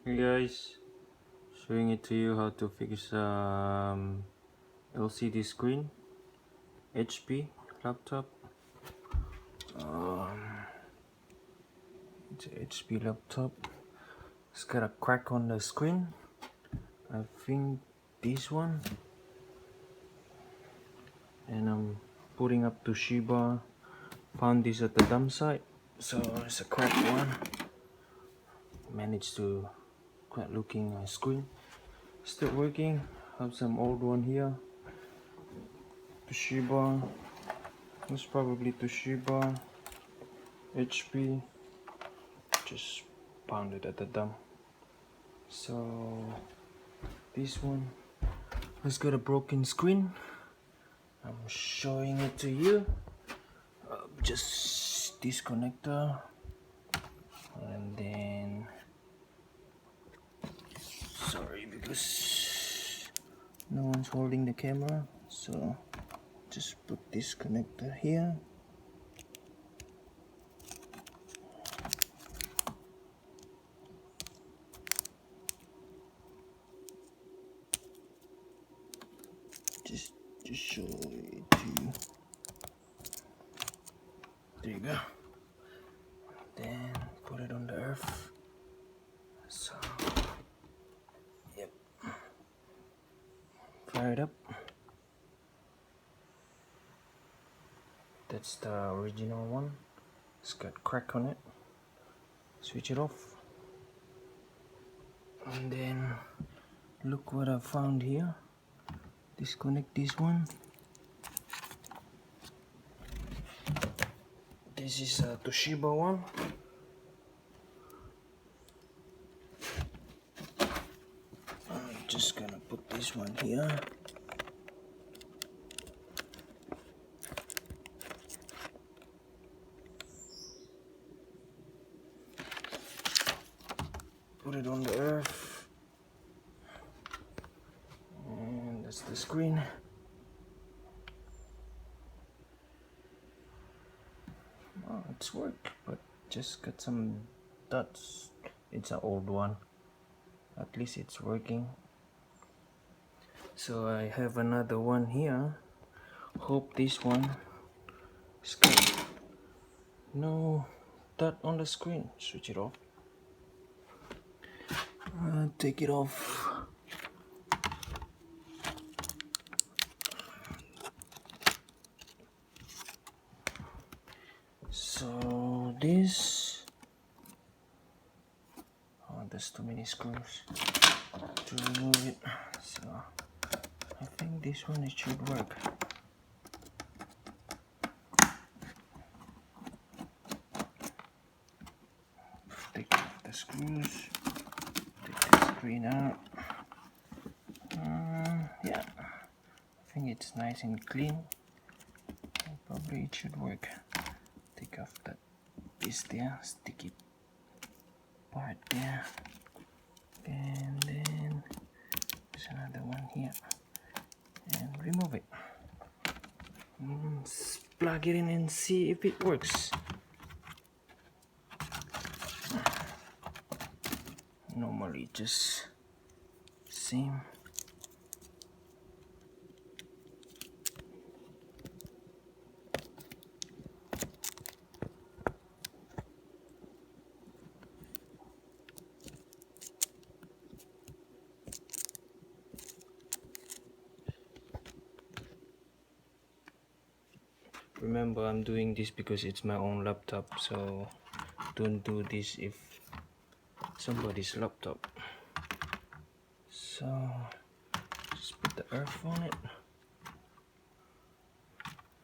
Hey guys, showing it to you how to fix LCD screen, HP laptop. It's a HP laptop. It's got a crack on the screen. I think this one, and I'm putting up Toshiba. Found this at the dump site, so it's a cracked one. Managed to crack looking screen. Still working. Have some old one here. Toshiba. It's probably Toshiba, HP. Just found it at the dump. So this one has got a broken screen. I'm showing it to you. Just this connector, and then sorry because no one's holding the camera, so just put this connector here. Just show it to you. There you go. Then put it on the earth. So yep. Fire it up. That's the original one. It's got crack on it. Switch it off. And then look what I found here. Disconnect this one. This is a Toshiba one. I'm just gonna put this one here. Put it on the earth. And that's the screen. Oh, it's work, but just got some dots. It's an old one. At least it's working. So I have another one here. Hope this one is got no dot on the screen. Switch it off. Take it off. So this, oh, there's too many screws to remove it. So I think this one, it should work. Take off the screws. Take the screen out. Yeah, I think it's nice and clean. Probably it should work. Take off that piece there, sticky part there, and then there's another one here, and remove it. Plug it in and see if it works. Normally just same. Remember, I'm doing this because it's my own laptop, so don't do this if somebody's laptop. So just put the earth on it.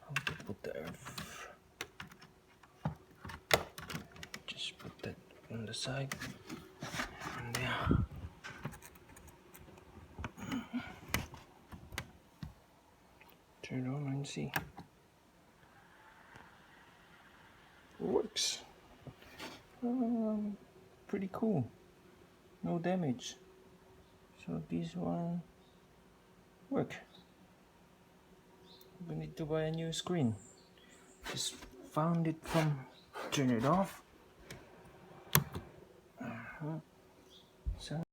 How to put the earth? Just put that on the side, and there. Turn it on and see. Works. Pretty cool. No damage. So this one work. We need to buy a new screen. Just found it from. Turn it off. So